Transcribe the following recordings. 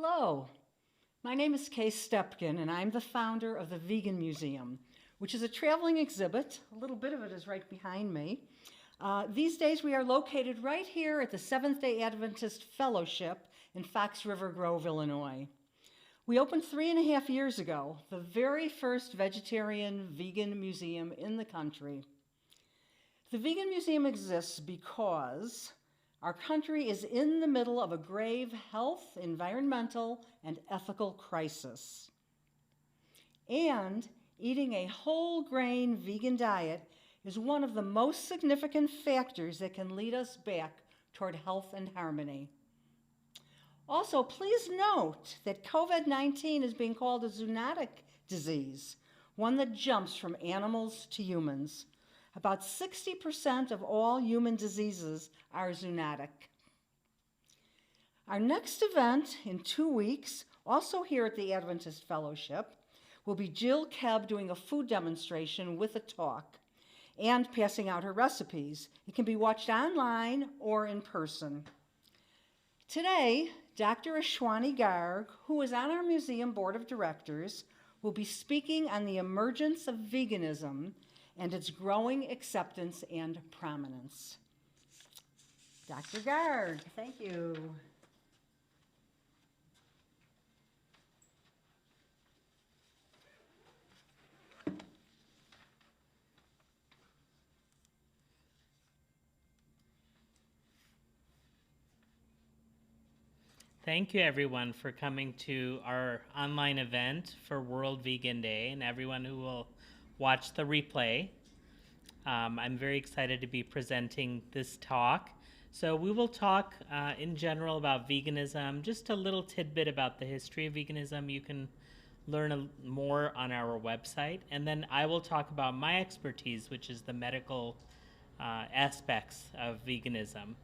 Hello, my name is Kay Stepkin, and I'm the founder of the Vegan Museum, which is a traveling exhibit. A little bit of it is right behind me. These days, we are located right here at the Seventh-day Adventist Fellowship in Fox River Grove, Illinois. We opened 3.5 years ago, the very first vegetarian vegan museum in the country. The Vegan Museum exists because our country is in the middle of a grave health, environmental, and ethical crisis. And eating a whole grain vegan diet is one of the most significant factors that can lead us back toward health and harmony. Also, please note that COVID-19 is being called a zoonotic disease, one that jumps from animals to humans. About 60% of all human diseases are zoonotic. Our next event in 2 weeks, also here at the Adventist Fellowship, will be Jill Kebb doing a food demonstration with a talk and passing out her recipes. It can be watched online or in person. Today, Dr. Ashwani Garg, who is on our museum board of directors, will be speaking on the emergence of veganism and its growing acceptance and prominence. Dr. Garg, thank you. Thank you, everyone, for coming to our online event for World Vegan Day and everyone who will watch the replay. I'm very excited to be presenting this talk. So we will talk in general about veganism, just a little tidbit about the history of veganism. You can learn more on our website. And then I will talk about my expertise, which is the medical aspects of veganism.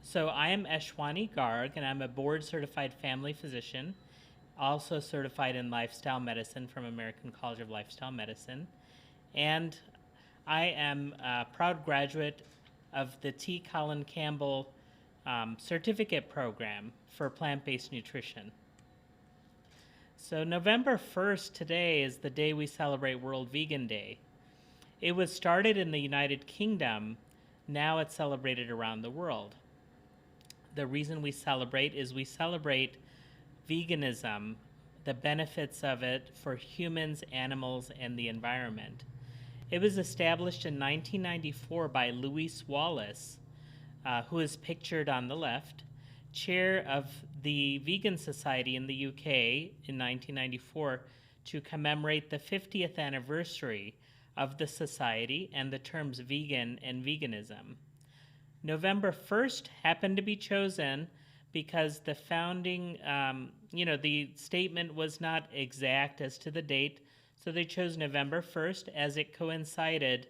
So I am Ashwani Garg, and I'm a board-certified family physician, also certified in lifestyle medicine from American College of Lifestyle Medicine. And I am a proud graduate of the T. Colin Campbell certificate program for plant-based nutrition. So November 1st today is the day we celebrate World Vegan Day. It was started in the United Kingdom. Now it's celebrated around the world. The reason we celebrate is we celebrate veganism, the benefits of it for humans, animals, and the environment. It was established in 1994 by Louise Wallace, who is pictured on the left, chair of the Vegan Society in the UK in 1994 to commemorate the 50th anniversary of the society and the terms vegan and veganism. November 1st happened to be chosen because the founding, the statement was not exact as to the date, so they chose November 1st as it coincided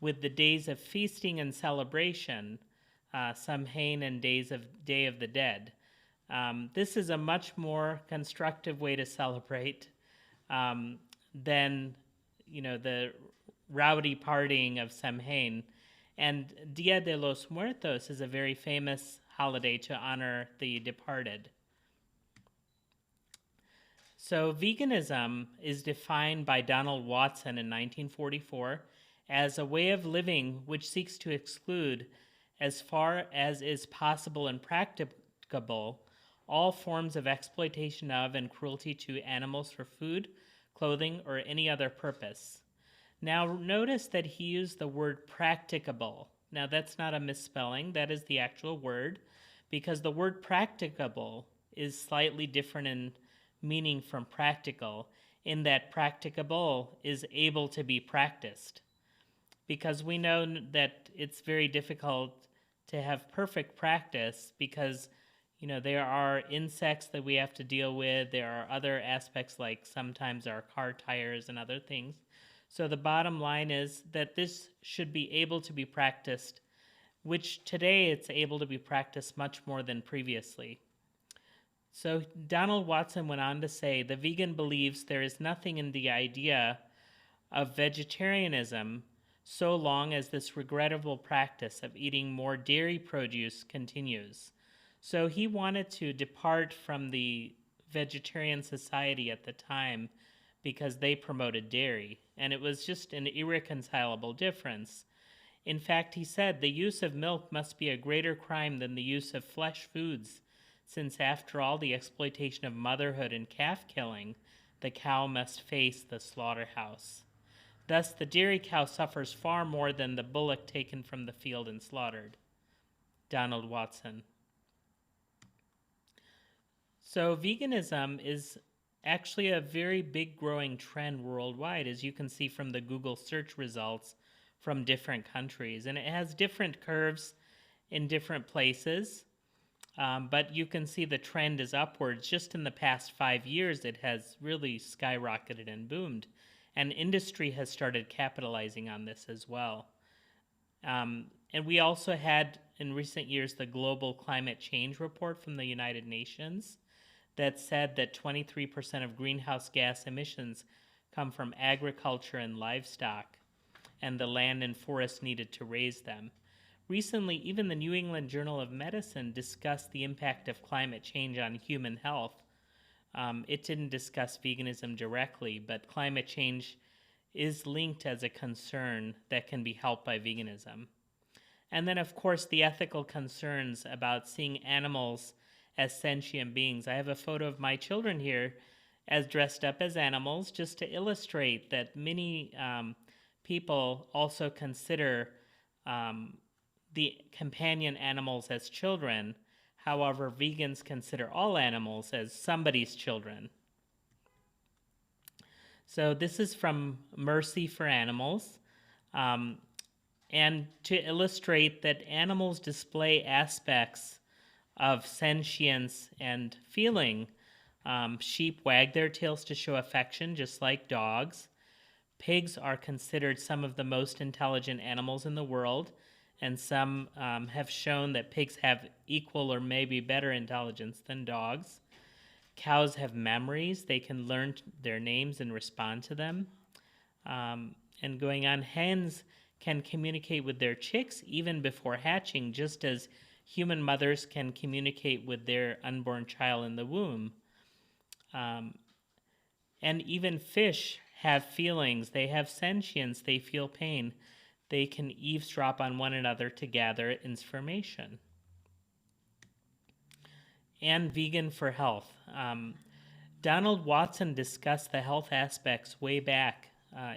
with the days of feasting and celebration, Samhain and Day of the Dead. This is a much more constructive way to celebrate than, the rowdy partying of Samhain. And Dia de los Muertos is a very famous holiday to honor the departed. So veganism is defined by Donald Watson in 1944 as a way of living which seeks to exclude, as far as is possible and practicable, all forms of exploitation of and cruelty to animals for food, clothing, or any other purpose. Now notice that he used the word practicable. Now that's not a misspelling, that is the actual word, because the word practicable is slightly different in meaning from practical, in that practicable is able to be practiced. Because we know that it's very difficult to have perfect practice because there are insects that we have to deal with, there are other aspects like sometimes our car tires and other things. So the bottom line is that this should be able to be practiced, which today it's able to be practiced much more than previously. So Donald Watson went on to say, the vegan believes there is nothing in the idea of vegetarianism so long as this regrettable practice of eating more dairy produce continues. So he wanted to depart from the vegetarian society at the time because they promoted dairy, and it was just an irreconcilable difference. In fact, he said the use of milk must be a greater crime than the use of flesh foods, since after all the exploitation of motherhood and calf killing, the cow must face the slaughterhouse. Thus, the dairy cow suffers far more than the bullock taken from the field and slaughtered. Donald Watson. So veganism is actually a very big growing trend worldwide, as you can see from the Google search results from different countries. And it has different curves in different places, but you can see the trend is upwards. Just in the past 5 years, it has really skyrocketed and boomed. And industry has started capitalizing on this as well. And we also had, in recent years, the Global Climate Change Report from the United Nations that said that 23% of greenhouse gas emissions come from agriculture and livestock, and the land and forests needed to raise them. Recently, even the New England Journal of Medicine discussed the impact of climate change on human health. It didn't discuss veganism directly, but climate change is linked as a concern that can be helped by veganism. And then, of course, the ethical concerns about seeing animals as sentient beings. I have a photo of my children here as dressed up as animals, just to illustrate that many people also consider the companion animals as children. However, vegans consider all animals as somebody's children. So this is from Mercy for Animals. And to illustrate that animals display aspects of sentience and feeling. Sheep wag their tails to show affection, just like dogs. Pigs are considered some of the most intelligent animals in the world, and some have shown that pigs have equal or maybe better intelligence than dogs. Cows have memories. They can learn their names and respond to them. And going on, hens can communicate with their chicks even before hatching, just as human mothers can communicate with their unborn child in the womb. And even fish have feelings. They have sentience. They feel pain. They can eavesdrop on one another to gather information. And vegan for health. Donald Watson discussed the health aspects way back.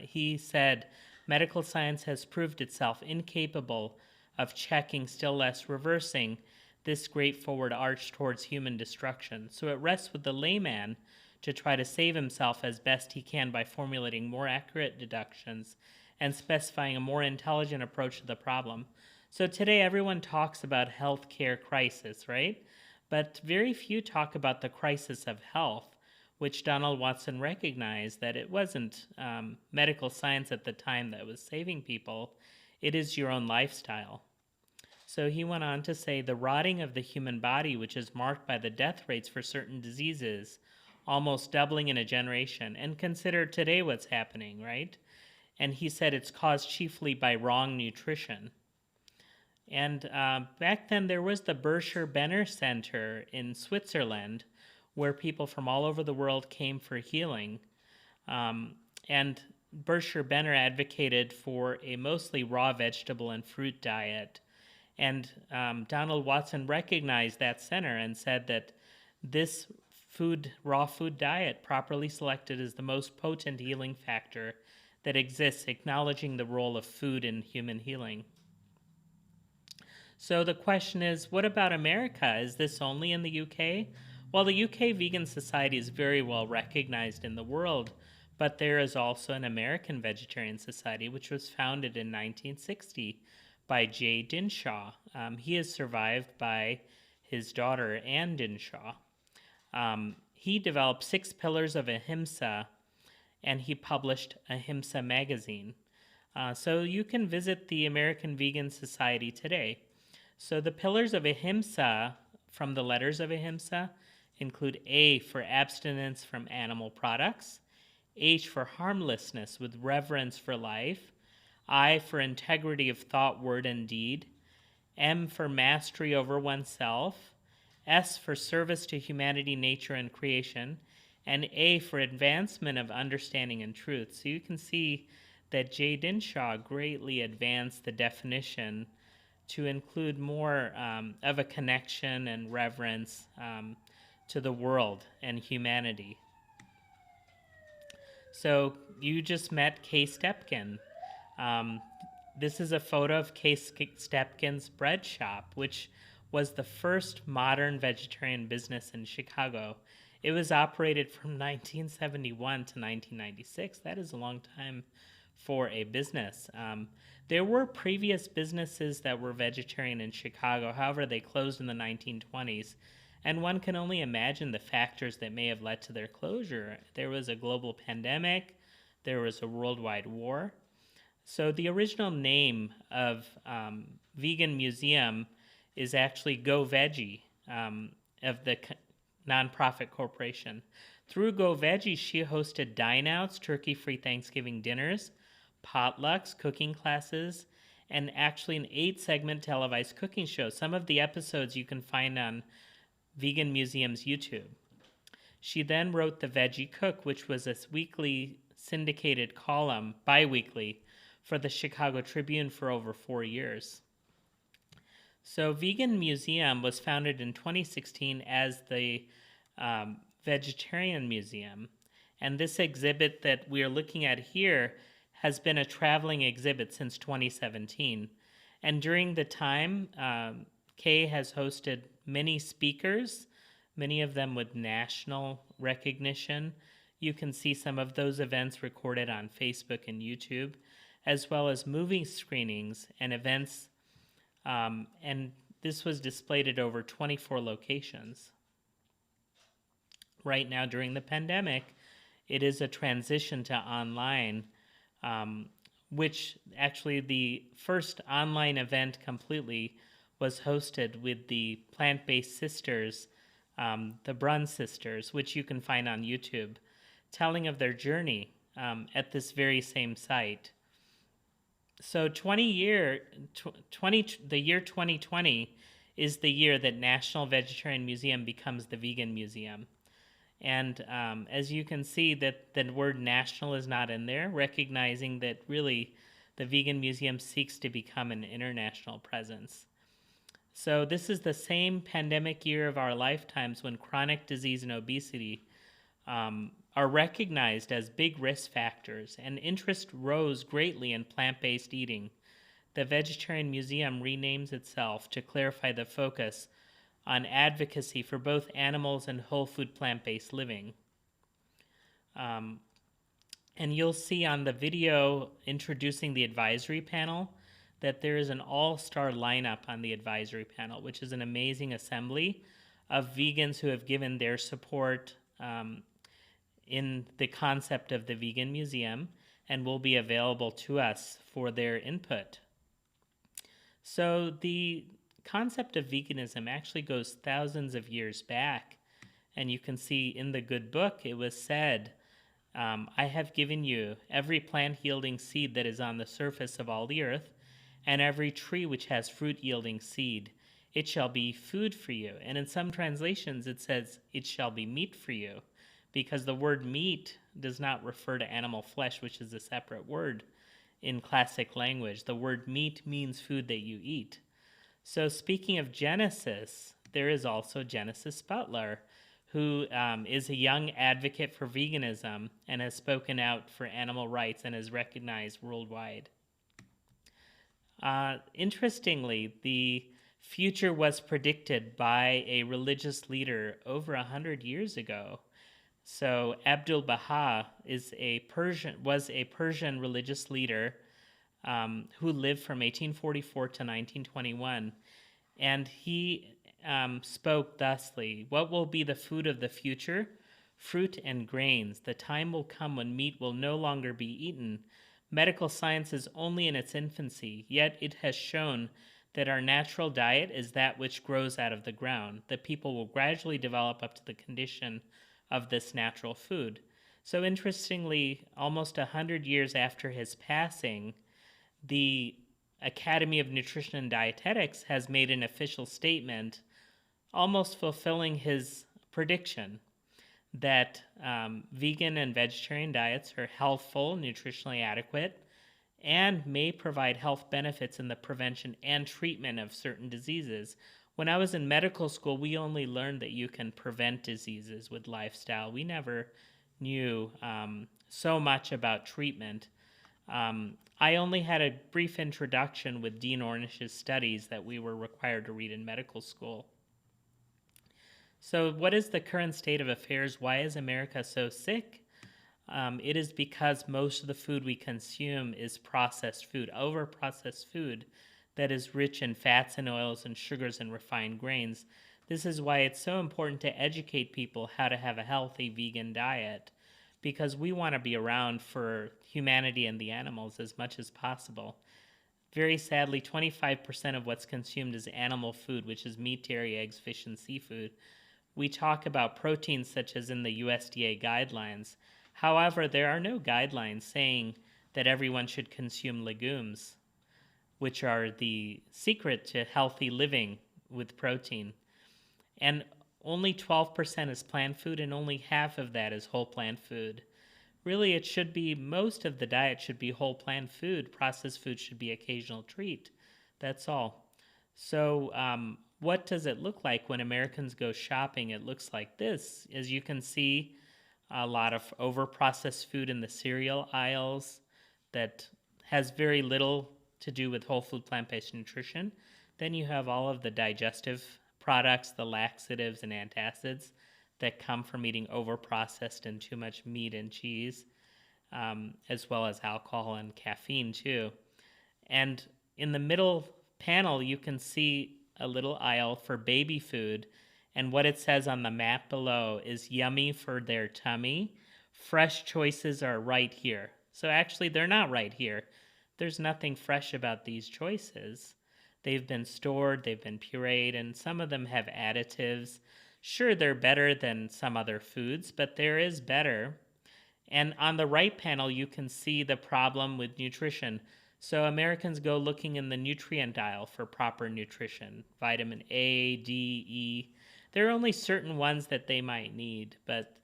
He said, medical science has proved itself incapable of checking, still less reversing, this great forward arch towards human destruction. So it rests with the layman to try to save himself as best he can by formulating more accurate deductions and specifying a more intelligent approach to the problem. So today everyone talks about healthcare crisis, right? But very few talk about the crisis of health, which Donald Watson recognized that it wasn't medical science at the time that was saving people. It is your own lifestyle. So he went on to say the rotting of the human body, which is marked by the death rates for certain diseases, almost doubling in a generation. And consider today what's happening, right? And he said it's caused chiefly by wrong nutrition. And back then there was the Bersher Benner Center in Switzerland, where people from all over the world came for healing. And Bersher Benner advocated for a mostly raw vegetable and fruit diet. And Donald Watson recognized that center and said that this raw food diet, properly selected, is the most potent healing factor that exists, acknowledging the role of food in human healing. So the question is, what about America? Is this only in the UK? Well, the UK Vegan Society is very well recognized in the world, but there is also an American Vegetarian Society, which was founded in 1960 by Jay Dinshaw. He is survived by his daughter, Ann Dinshaw. He developed 6 pillars of Ahimsa, and he published Ahimsa magazine. So you can visit the American Vegan Society today. So the pillars of Ahimsa, from the letters of Ahimsa, include A for abstinence from animal products, H for harmlessness with reverence for life, I for integrity of thought, word, and deed, M for mastery over oneself, S for service to humanity, nature, and creation, and A for advancement of understanding and truth. So you can see that J. Dinshaw greatly advanced the definition to include more of a connection and reverence to the world and humanity. So you just met Kay Stepkin. This is a photo of Kay Stepkin's bread shop, which was the first modern vegetarian business in Chicago. It was operated from 1971 to 1996. That is a long time for a business. There were previous businesses that were vegetarian in Chicago. However, they closed in the 1920s. And one can only imagine the factors that may have led to their closure. There was a global pandemic. There was a worldwide war. So the original name of Vegan Museum is actually Go Veggie of the nonprofit corporation. Through Go Veggie, she hosted dine-outs, turkey-free Thanksgiving dinners, potlucks, cooking classes, and actually an 8-segment televised cooking show. Some of the episodes you can find on Vegan Museum's YouTube. She then wrote The Veggie Cook, which was a weekly syndicated column, bi-weekly, for the Chicago Tribune for over 4 years. So Vegan Museum was founded in 2016 as the Vegetarian Museum. And this exhibit that we are looking at here has been a traveling exhibit since 2017. And during the time, Kay has hosted many speakers, many of them with national recognition. You can see some of those events recorded on Facebook and YouTube, as well as movie screenings and events. And this was displayed at over 24 locations. Right now, during the pandemic, it is a transition to online, which actually the first online event completely was hosted with the plant-based sisters, the Brun sisters, which you can find on YouTube, telling of their journey at this very same site. So the year 2020 is the year that National Vegetarian Museum becomes the Vegan Museum. And as you can see, that the word national is not in there, recognizing that really the Vegan Museum seeks to become an international presence. So this is the same pandemic year of our lifetimes when chronic disease and obesity are recognized as big risk factors, and interest rose greatly in plant-based eating. The Vegetarian Museum renames itself to clarify the focus on advocacy for both animals and whole food plant-based living. And you'll see on the video introducing the advisory panel that there is an all-star lineup on the advisory panel, which is an amazing assembly of vegans who have given their support in the concept of the Vegan Museum and will be available to us for their input. So the concept of veganism actually goes thousands of years back, and you can see in the good book it was said, I have given you every plant-yielding seed that is on the surface of all the earth, and every tree which has fruit-yielding seed. It shall be food for you. And in some translations it says, it shall be meat for you, because the word meat does not refer to animal flesh, which is a separate word in classic language. The word meat means food that you eat. So speaking of Genesis, there is also Genesis Butler, who is a young advocate for veganism and has spoken out for animal rights and is recognized worldwide. Interestingly, the future was predicted by a religious leader over 100 years ago. So Abdul Baha was a Persian religious leader who lived from 1844 to 1921, and he spoke thusly, "What will be the food of the future? Fruit and grains. The time will come when meat will no longer be eaten. Medical science is only in its infancy, yet it has shown that our natural diet is that which grows out of the ground. The people will gradually develop up to the condition of this natural food." So interestingly, almost 100 years after his passing, the Academy of Nutrition and Dietetics has made an official statement almost fulfilling his prediction that vegan and vegetarian diets are healthful, nutritionally adequate, and may provide health benefits in the prevention and treatment of certain diseases. When I was in medical school, we only learned that you can prevent diseases with lifestyle. We never knew so much about treatment. I only had a brief introduction with Dean Ornish's studies that we were required to read in medical school. So what is the current state of affairs? Why is America so sick? It is because most of the food we consume is processed food, over-processed food that is rich in fats and oils and sugars and refined grains. This is why it's so important to educate people how to have a healthy vegan diet, because we want to be around for humanity and the animals as much as possible. Very sadly, 25% of what's consumed is animal food, which is meat, dairy, eggs, fish, and seafood. We talk about proteins such as in the USDA guidelines. However, there are no guidelines saying that everyone should consume legumes, which are the secret to healthy living with protein. And only 12% is plant food, and only half of that is whole plant food. Really, it should be, most of the diet should be whole plant food. Processed food should be occasional treat. That's all. So what does it look like when Americans go shopping? It looks like this. As you can see, a lot of over-processed food in the cereal aisles that has very little to do with whole food plant-based nutrition. Then you have all of the digestive products, the laxatives and antacids that come from eating over-processed and too much meat and cheese, as well as alcohol and caffeine too. And in the middle panel, you can see a little aisle for baby food, and what it says on the map below is yummy for their tummy. Fresh choices are right here. So actually, they're not right here. There's nothing fresh about these choices. They've been stored, they've been pureed, and some of them have additives. Sure, they're better than some other foods, but there is better. And on the right panel, you can see the problem with nutrition. So Americans go looking in the nutrient aisle for proper nutrition, vitamin A, D, E. There are only certain ones that they might need, but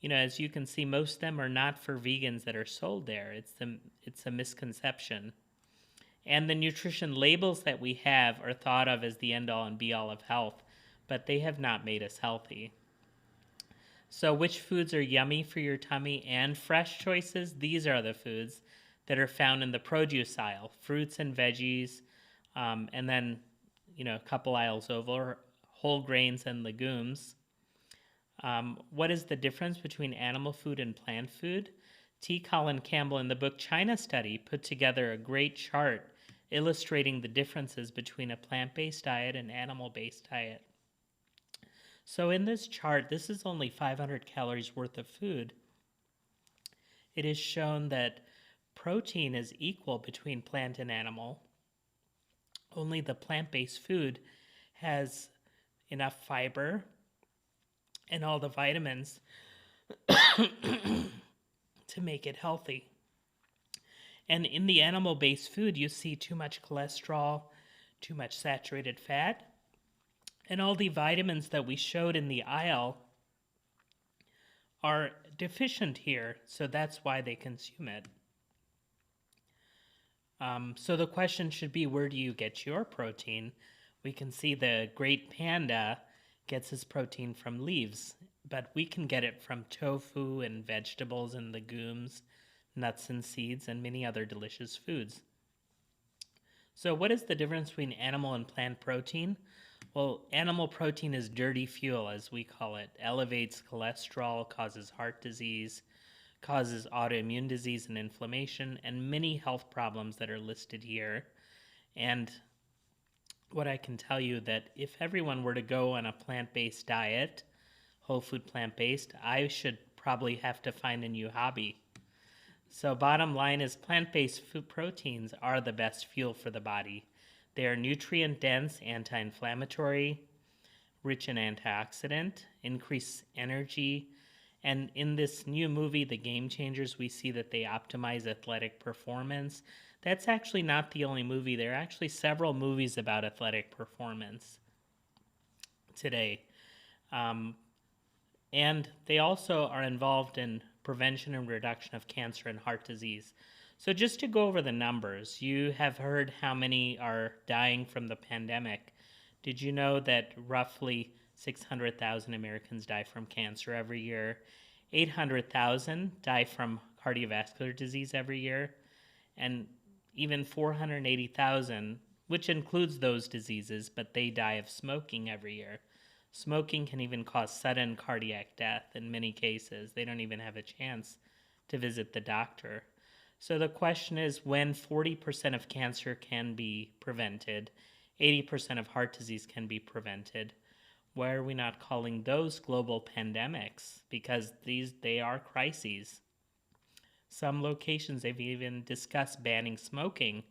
as you can see, most of them are not for vegans that are sold there. It's a misconception. And the nutrition labels that we have are thought of as the end-all and be-all of health, but they have not made us healthy. So which foods are yummy for your tummy and fresh choices? These are the foods that are found in the produce aisle, fruits and veggies, and then, a couple aisles over, whole grains and legumes. What is the difference between animal food and plant food? T. Colin Campbell in the book China Study put together a great chart illustrating the differences between a plant-based diet and animal-based diet. So in this chart, this is only 500 calories worth of food. It is shown that protein is equal between plant and animal. Only the plant-based food has enough fiber and all the vitamins to make it healthy. And in the animal-based food, you see too much cholesterol, too much saturated fat, and all the vitamins that we showed in the aisle are deficient here, so that's why they consume it. So the question should be, where do you get your protein? We can see the great panda gets his protein from leaves, but we can get it from tofu and vegetables and legumes, nuts and seeds, and many other delicious foods. So what is the difference between animal and plant protein? Well, animal protein is dirty fuel, as we call it. Elevates cholesterol, causes heart disease, causes autoimmune disease and inflammation, and many health problems that are listed here. And what I can tell you that if everyone were to go on a plant-based diet, whole food plant-based, I should probably have to find a new hobby. So bottom line is plant-based food proteins are the best fuel for the body. They are nutrient-dense, anti-inflammatory, rich in antioxidant, increase energy, and in this new movie, The Game Changers, we see that they optimize athletic performance. That's actually not the only movie. There are actually several movies about athletic performance. today. Um, and they also are involved in prevention and reduction of cancer and heart disease. So just to go over the numbers, you have heard how many are dying from the pandemic. Did you know that roughly 600,000 Americans die from cancer every year? 800,000 die from cardiovascular disease every year, and even 480,000, which includes those diseases, but they die of smoking every year. Smoking can even cause sudden cardiac death in many cases. They don't even have a chance to visit the doctor. So the question is, when 40% of cancer can be prevented, 80% of heart disease can be prevented, why are we not calling those global pandemics? Because they are crises. Some locations, they've even discussed banning smoking.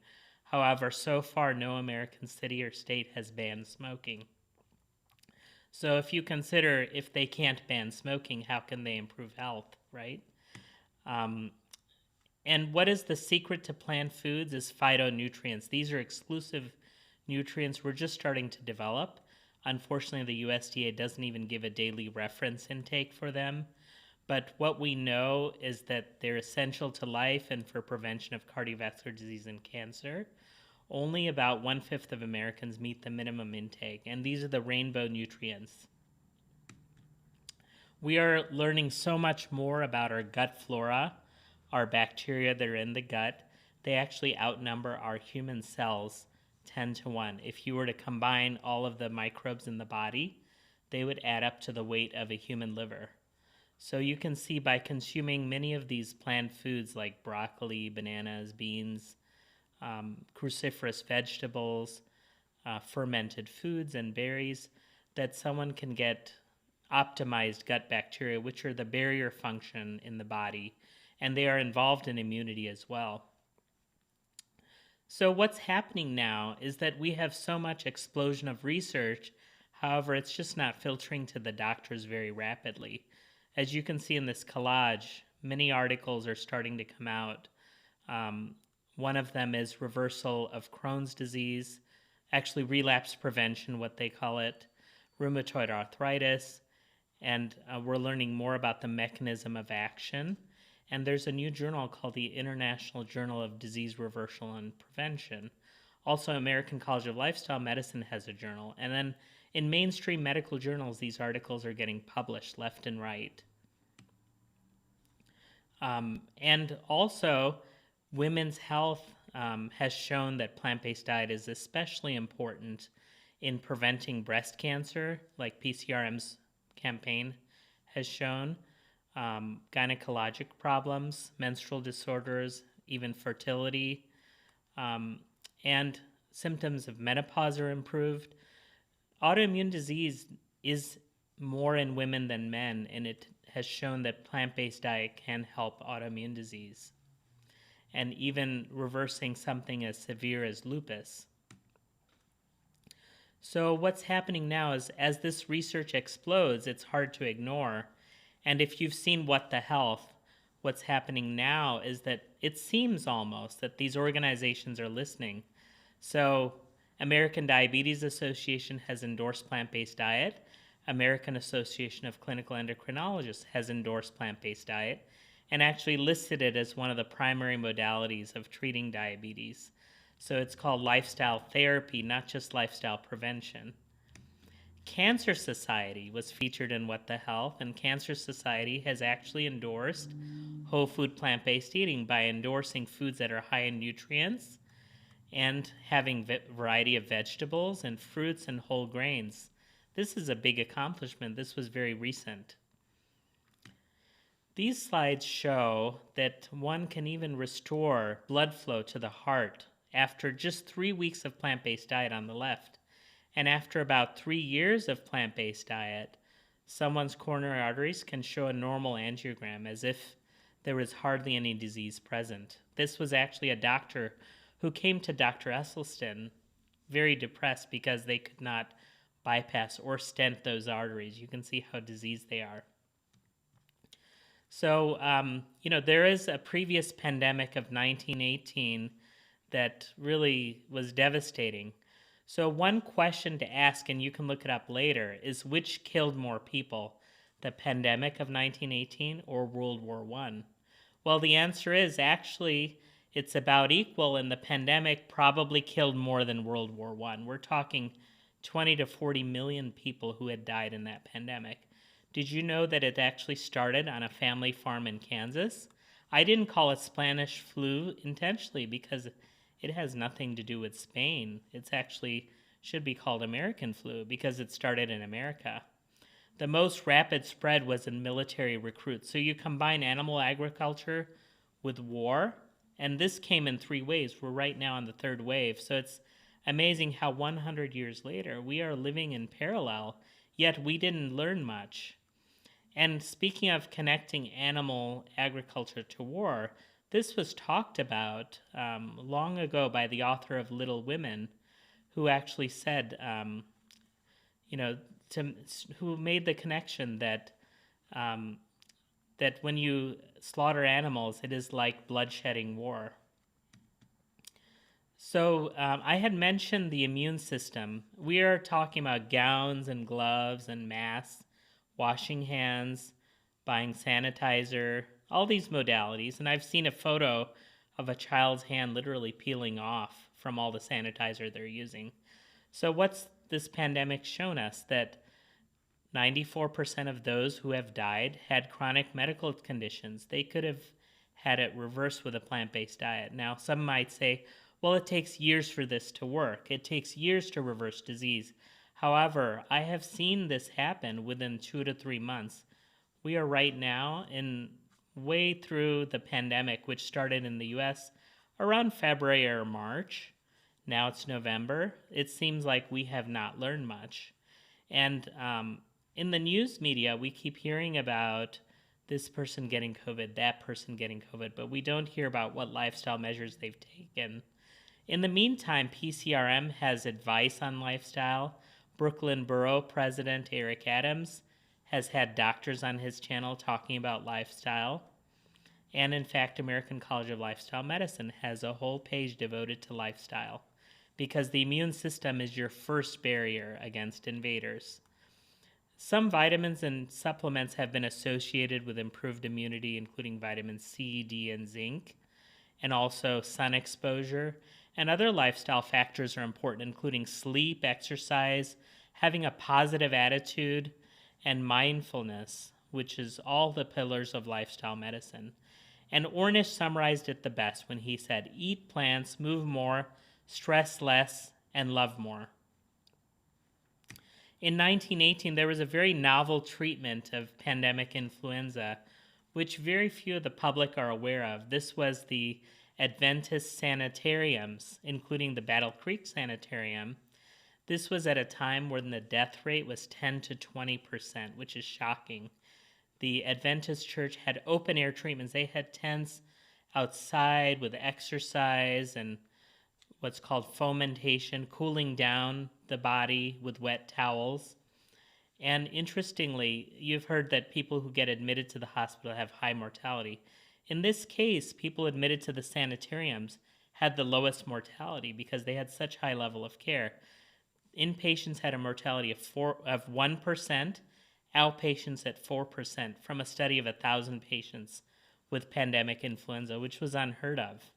However, so far, no American city or state has banned smoking. So if you consider, if they can't ban smoking, how can they improve health, right? And what is the secret to plant foods is phytonutrients. These are exclusive nutrients we're just starting to develop. Unfortunately, the USDA doesn't even give a daily reference intake for them. But what we know is that they're essential to life and for prevention of cardiovascular disease and cancer. Only about 1/5 of Americans meet the minimum intake, and these are the rainbow nutrients. We are learning so much more about our gut flora, our bacteria that are in the gut. They actually outnumber our human cells 10 to 1. If you were to combine all of the microbes in the body, they would add up to the weight of a human liver. So you can see by consuming many of these plant foods like broccoli, bananas, beans, cruciferous vegetables, fermented foods, and berries, that someone can get optimized gut bacteria, which are the barrier function in the body, and they are involved in immunity as well. So what's happening now is that we have so much explosion of research, however, it's just not filtering to the doctors very rapidly. As you can see in this collage, many articles are starting to come out. One of them is reversal of Crohn's disease, actually relapse prevention, what they call it, rheumatoid arthritis, and we're learning more about the mechanism of action. And there's a new journal called the International Journal of Disease Reversal and Prevention. Also, American College of Lifestyle Medicine has a journal. And then in mainstream medical journals, these articles are getting published left and right. And also, women's health has shown that plant-based diet is especially important in preventing breast cancer, like PCRM's campaign has shown, gynecologic problems, menstrual disorders, even fertility, and symptoms of menopause are improved. Autoimmune disease is more in women than men, and it has shown that plant-based diet can help autoimmune disease, and even reversing something as severe as lupus. So what's happening now is, as this research explodes, it's hard to ignore. And if you've seen What the Health, what's happening now is that it seems almost that these organizations are listening. So American Diabetes Association has endorsed plant-based diet. American Association of Clinical Endocrinologists has endorsed plant-based diet and actually listed it as one of the primary modalities of treating diabetes. So it's called lifestyle therapy, not just lifestyle prevention. Cancer Society was featured in What the Health, and Cancer Society has actually endorsed whole food plant-based eating by endorsing foods that are high in nutrients and having variety of vegetables and fruits and whole grains. This is a big accomplishment. This was very recent. These slides show that one can even restore blood flow to the heart after just 3 weeks of plant-based diet on the left. And after about 3 years of plant-based diet, someone's coronary arteries can show a normal angiogram as if there was hardly any disease present. This was actually a doctor who came to Dr. Esselstyn very depressed because they could not bypass or stent those arteries. You can see how diseased they are. So, there is a previous pandemic of 1918 that really was devastating. So one question to ask, and you can look it up later, is which killed more people, the pandemic of 1918 or World War I? Well, the answer is actually it's about equal, and the pandemic probably killed more than World War I. We're talking 20 to 40 million people who had died in that pandemic. Did you know that it actually started on a family farm in Kansas? I didn't call it Spanish flu intentionally because it has nothing to do with Spain. It's actually should be called American flu because it started in America. The most rapid spread was in military recruits. So you combine animal agriculture with war, and this came in 3 waves. We're right now on the 3rd wave. So it's amazing how 100 years later we are living in parallel, yet we didn't learn much. And speaking of connecting animal agriculture to war, this was talked about long ago by the author of Little Women, who actually said, who made the connection that that when you slaughter animals, it is like bloodshedding war. So I had mentioned the immune system. We are talking about gowns and gloves and masks, washing hands, buying sanitizer, all these modalities. And I've seen a photo of a child's hand literally peeling off from all the sanitizer they're using. So what's this pandemic shown us? That 94% of those who have died had chronic medical conditions. They could have had it reversed with a plant-based diet. Now, some might say, well, it takes years for this to work. It takes years to reverse disease. However, I have seen this happen within 2 to 3 months. We are right now in way through the pandemic, which started in the US around February or March. Now it's November. It seems like we have not learned much. And in the news media, we keep hearing about this person getting COVID, that person getting COVID, but we don't hear about what lifestyle measures they've taken. In the meantime, PCRM has advice on lifestyle. Brooklyn Borough President Eric Adams has had doctors on his channel talking about lifestyle. And in fact, American College of Lifestyle Medicine has a whole page devoted to lifestyle because the immune system is your first barrier against invaders. Some vitamins and supplements have been associated with improved immunity, including vitamin C, D, and zinc, and also sun exposure. And other lifestyle factors are important, including sleep, exercise, having a positive attitude, and mindfulness, which is all the pillars of lifestyle medicine. And Ornish summarized it the best when he said, eat plants, move more, stress less, and love more. In 1918, there was a very novel treatment of pandemic influenza, which very few of the public are aware of. This was the Adventist sanitariums, including the Battle Creek Sanitarium. This was at a time when the death rate was 10 to 20%, which is shocking. The Adventist church had open-air treatments. They had tents outside with exercise and what's called fomentation, cooling down the body with wet towels. And interestingly, you've heard that people who get admitted to the hospital have high mortality. In this case, people admitted to the sanitariums had the lowest mortality because they had such high level of care. Inpatients had a mortality of 1%, outpatients at 4% from a study of 1,000 patients with pandemic influenza, which was unheard of.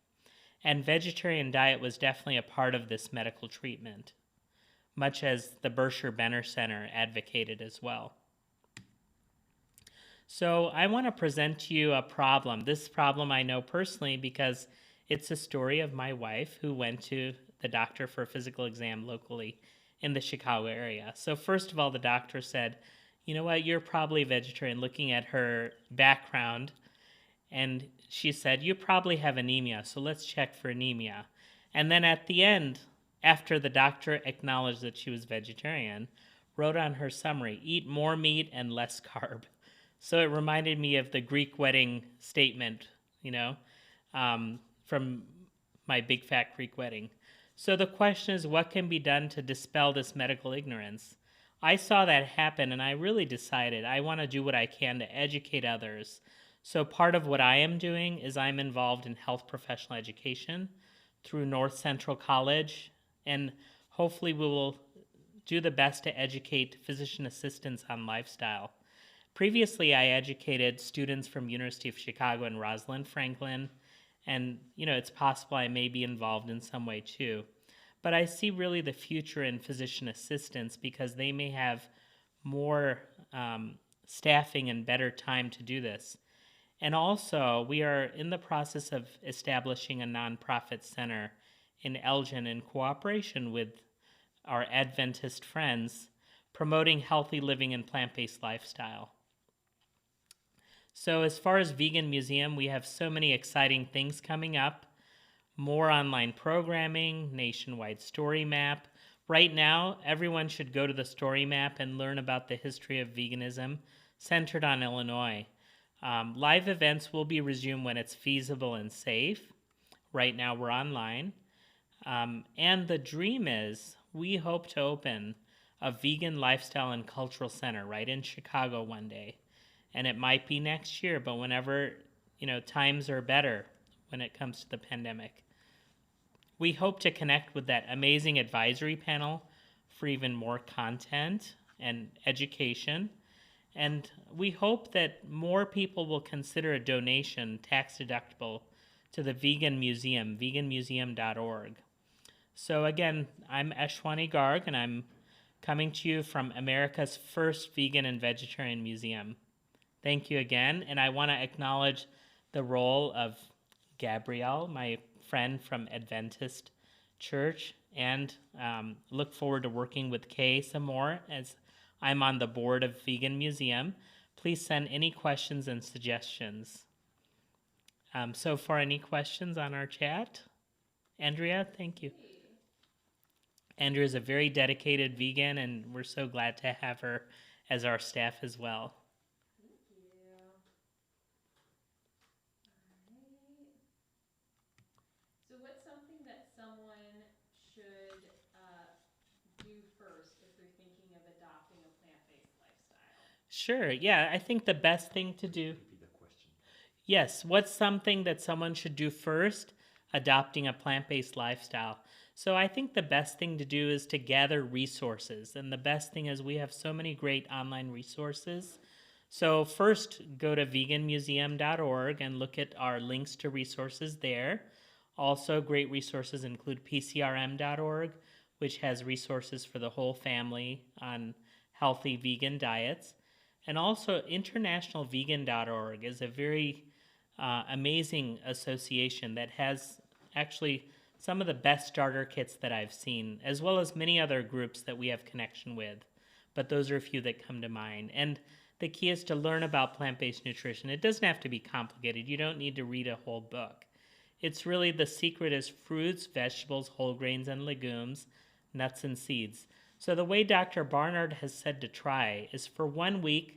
And vegetarian diet was definitely a part of this medical treatment, much as the Bersher Benner Center advocated as well. So I want to present to you a problem. This problem I know personally because it's a story of my wife who went to the doctor for a physical exam locally in the Chicago area. So first of all, the doctor said, you know what, you're probably vegetarian, looking at her background. And she said, you probably have anemia, so let's check for anemia. And then at the end, after the doctor acknowledged that she was vegetarian, wrote on her summary, eat more meat and less carb. So it reminded me of the Greek wedding statement, from my big fat Greek wedding. So the question is, what can be done to dispel this medical ignorance? I saw that happen, and I really decided I want to do what I can to educate others. So part of what I am doing is I'm involved in health professional education through North Central College, and hopefully we will do the best to educate physician assistants on lifestyle. Previously, I educated students from University of Chicago and Rosalind Franklin, and it's possible I may be involved in some way too. But I see really the future in physician assistants because they may have more staffing and better time to do this. And also, we are in the process of establishing a nonprofit center in Elgin in cooperation with our Adventist friends, promoting healthy living and plant-based lifestyle. So as far as Vegan Museum, we have so many exciting things coming up. More online programming, nationwide story map. Right now, everyone should go to the story map and learn about the history of veganism centered on Illinois. Live events will be resumed when it's feasible and safe. Right now, we're online. And the dream is we hope to open a vegan lifestyle and cultural center right in Chicago one day. And it might be next year, but whenever, times are better when it comes to the pandemic. We hope to connect with that amazing advisory panel for even more content and education. And we hope that more people will consider a donation tax deductible to the Vegan Museum, veganmuseum.org. So again, I'm Ashwani Garg, and I'm coming to you from America's first vegan and vegetarian museum. Thank you again, and I want to acknowledge the role of Gabrielle, my friend from Adventist Church, and look forward to working with Kay some more as I'm on the board of Vegan Museum. Please send any questions and suggestions. So far, any questions on our chat? Andrea, thank you. Andrea is a very dedicated vegan, and we're so glad to have her as our staff as well. Sure, yeah, I think the best thing to do. Yes, what's something that someone should do first adopting a plant-based lifestyle? So I think the best thing to do is to gather resources. And the best thing is we have so many great online resources. So first, go to veganmuseum.org and look at our links to resources there. Also, great resources include pcrm.org, which has resources for the whole family on healthy vegan diets. And also, internationalvegan.org is a very amazing association that has actually some of the best starter kits that I've seen, as well as many other groups that we have connection with. But those are a few that come to mind. And the key is to learn about plant-based nutrition. It doesn't have to be complicated. You don't need to read a whole book. It's really the secret is fruits, vegetables, whole grains, and legumes, nuts, and seeds. So the way Dr. Barnard has said to try is for 1 week,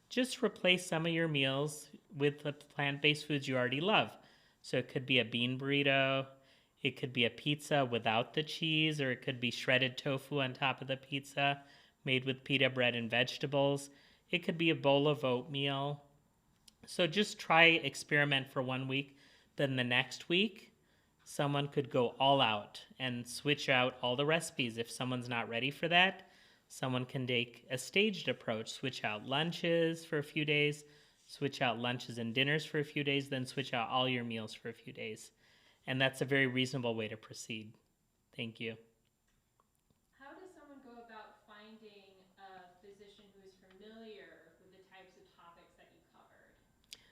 just replace some of your meals with the plant-based foods you already love. So it could be a bean burrito, it could be a pizza without the cheese, or it could be shredded tofu on top of the pizza made with pita bread and vegetables. It could be a bowl of oatmeal. So just experiment for 1 week. Then the next week, someone could go all out and switch out all the recipes. If someone's not ready for that, someone can take a staged approach, switch out lunches for a few days, switch out lunches and dinners for a few days, then switch out all your meals for a few days. And that's a very reasonable way to proceed. Thank you. How does someone go about finding a physician who is familiar with the types of topics that you covered?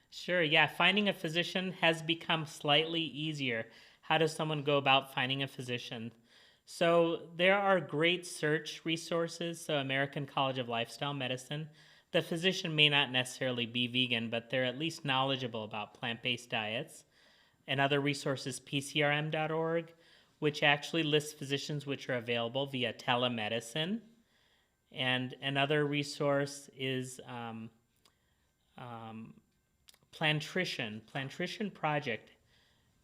Sure, yeah. Finding a physician has become slightly easier. How does someone go about finding a physician? So there are great search resources. So American College of Lifestyle Medicine. The physician may not necessarily be vegan, but they're at least knowledgeable about plant-based diets. And other resources, pcrm.org, which actually lists physicians which are available via telemedicine. And another resource is Plantrition. Plantrition Project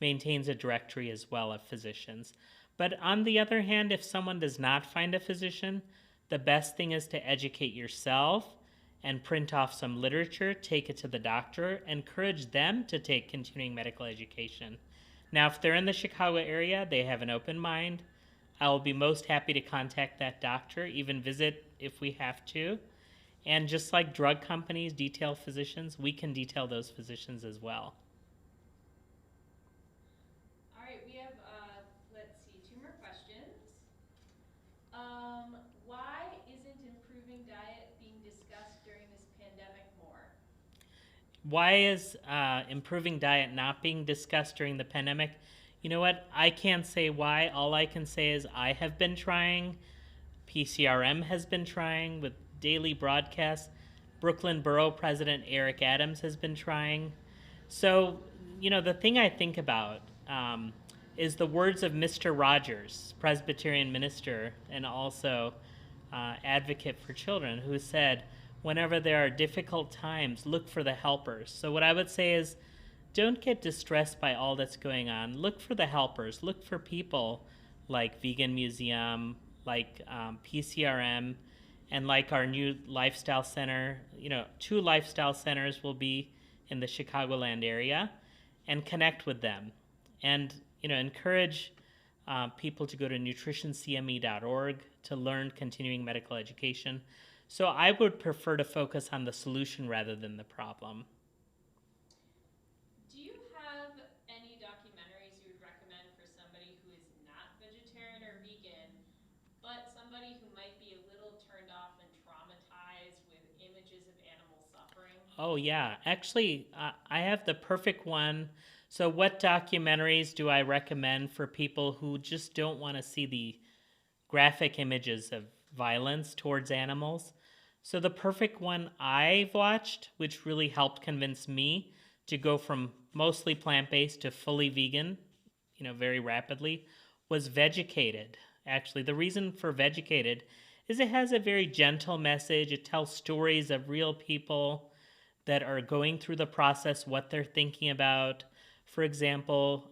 maintains a directory as well of physicians. But on the other hand, if someone does not find a physician, the best thing is to educate yourself and print off some literature, take it to the doctor, encourage them to take continuing medical education. Now, if they're in the Chicago area, they have an open mind. I will be most happy to contact that doctor, even visit if we have to. And just like drug companies detail physicians, we can detail those physicians as well. All right, we have, let's see, two more questions. Why isn't improving diet being discussed during this pandemic more? Why is improving diet not being discussed during the pandemic? You know what? I can't say why. All I can say is I have been trying. PCRM has been trying with daily broadcasts. Brooklyn Borough President Eric Adams has been trying. So, the thing I think about is the words of Mr. Rogers, Presbyterian minister and also advocate for children, who said, whenever there are difficult times, look for the helpers. So what I would say is, don't get distressed by all that's going on. Look for the helpers. Look for people like Vegan Museum, like PCRM, and like our new lifestyle center. 2 lifestyle centers will be in the Chicagoland area, and connect with them. And, encourage people to go to nutritioncme.org to learn continuing medical education. So I would prefer to focus on the solution rather than the problem. Do you have any documentaries you would recommend for somebody who is not vegetarian or vegan, but somebody who might be a little turned off and traumatized with images of animal suffering? Oh, yeah. Actually, I have the perfect one. So what documentaries do I recommend for people who just don't want to see the graphic images of violence towards animals? So the perfect one I've watched, which really helped convince me to go from mostly plant-based to fully vegan, very rapidly, was Vegucated. Actually, the reason for Vegucated is it has a very gentle message. It tells stories of real people that are going through the process, what they're thinking about. For example,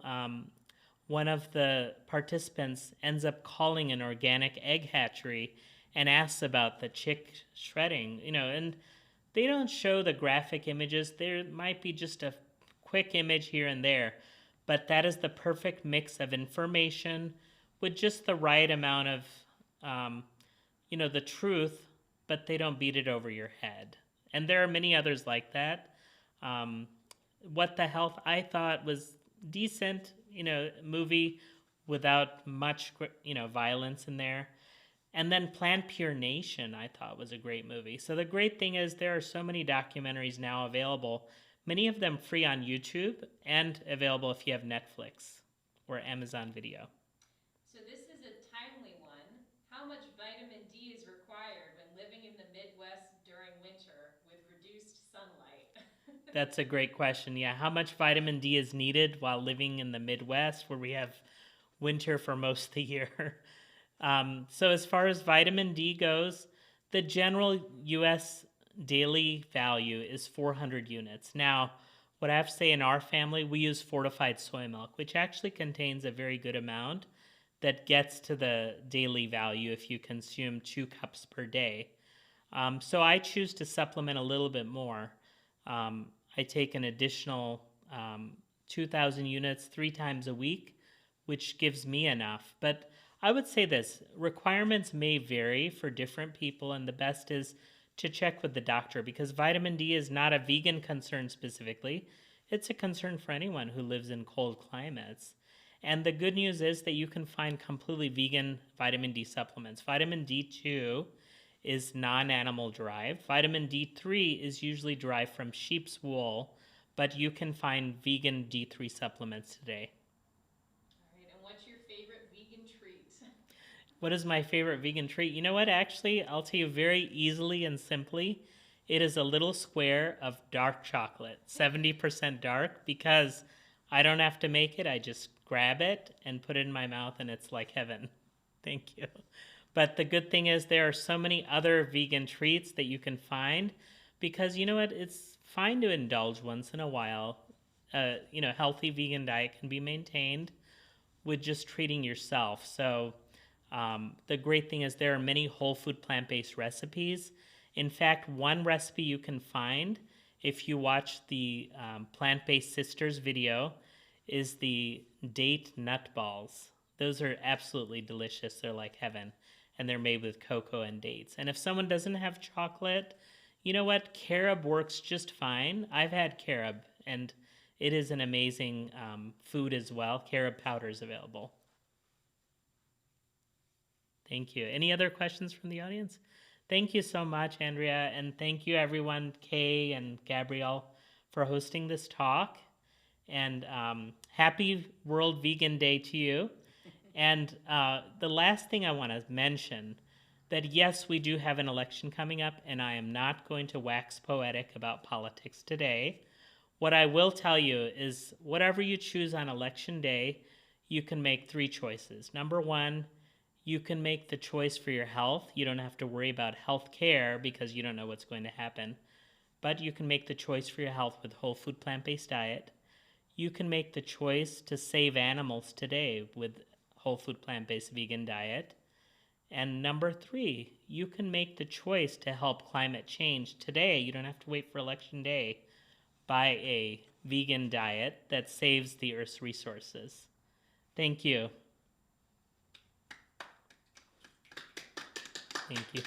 one of the participants ends up calling an organic egg hatchery and asks about the chick shredding, and they don't show the graphic images. There might be just a quick image here and there, but that is the perfect mix of information with just the right amount of, the truth, but they don't beat it over your head. And there are many others like that. What the Health, I thought was decent, movie without much, violence in there. And then Plant Pure Nation, I thought was a great movie. So the great thing is there are so many documentaries now available, many of them free on YouTube and available if you have Netflix or Amazon Video. So this is a timely one. How much vitamin D is required when living in the Midwest during winter with reduced sunlight? That's a great question. Yeah, how much vitamin D is needed while living in the Midwest where we have winter for most of the year? So as far as vitamin D goes, the general U.S. daily value is 400 units. Now, what I have to say, in our family, we use fortified soy milk, which actually contains a very good amount that gets to the daily value if you consume 2 cups per day. So I choose to supplement a little bit more. I take an additional 2,000 units 3 times a week, which gives me enough. But I would say this, requirements may vary for different people, and the best is to check with the doctor, because vitamin D is not a vegan concern specifically. It's a concern for anyone who lives in cold climates. And the good news is that you can find completely vegan vitamin D supplements. Vitamin D2 is non-animal derived. Vitamin D3 is usually derived from sheep's wool, but you can find vegan D3 supplements today. All right, and what's your favorite vegan treat? What is my favorite vegan treat? You know what, actually, I'll tell you very easily and simply. It is a little square of dark chocolate, 70% dark, because I don't have to make it. I just grab it and put it in my mouth, and it's like heaven. Thank you. But the good thing is there are so many other vegan treats that you can find, because you know what? It's fine to indulge once in a while. Healthy vegan diet can be maintained with just treating yourself. So the great thing is there are many whole food plant-based recipes. In fact, one recipe you can find if you watch the Plant-Based Sisters video is the date nut balls. Those are absolutely delicious. They're like heaven, and they're made with cocoa and dates. And if someone doesn't have chocolate, you know what? Carob works just fine. I've had carob, and it is an amazing food as well. Carob powder is available. Thank you. Any other questions from the audience? Thank you so much, Andrea, and thank you, everyone, Kay and Gabrielle, for hosting this talk. And happy World Vegan Day to you. And the last thing I want to mention, that yes, we do have an election coming up, and I am not going to wax poetic about politics today. What I will tell you is whatever you choose on election day, you can make 3 choices. Number 1, you can make the choice for your health. You don't have to worry about health care because you don't know what's going to happen. But you can make the choice for your health with whole food plant-based diet. You can make the choice to save animals today with whole food plant-based vegan diet. And number 3, you can make the choice to help climate change today. You don't have to wait for election day. Buy a vegan diet that saves the Earth's resources. Thank you. Thank you.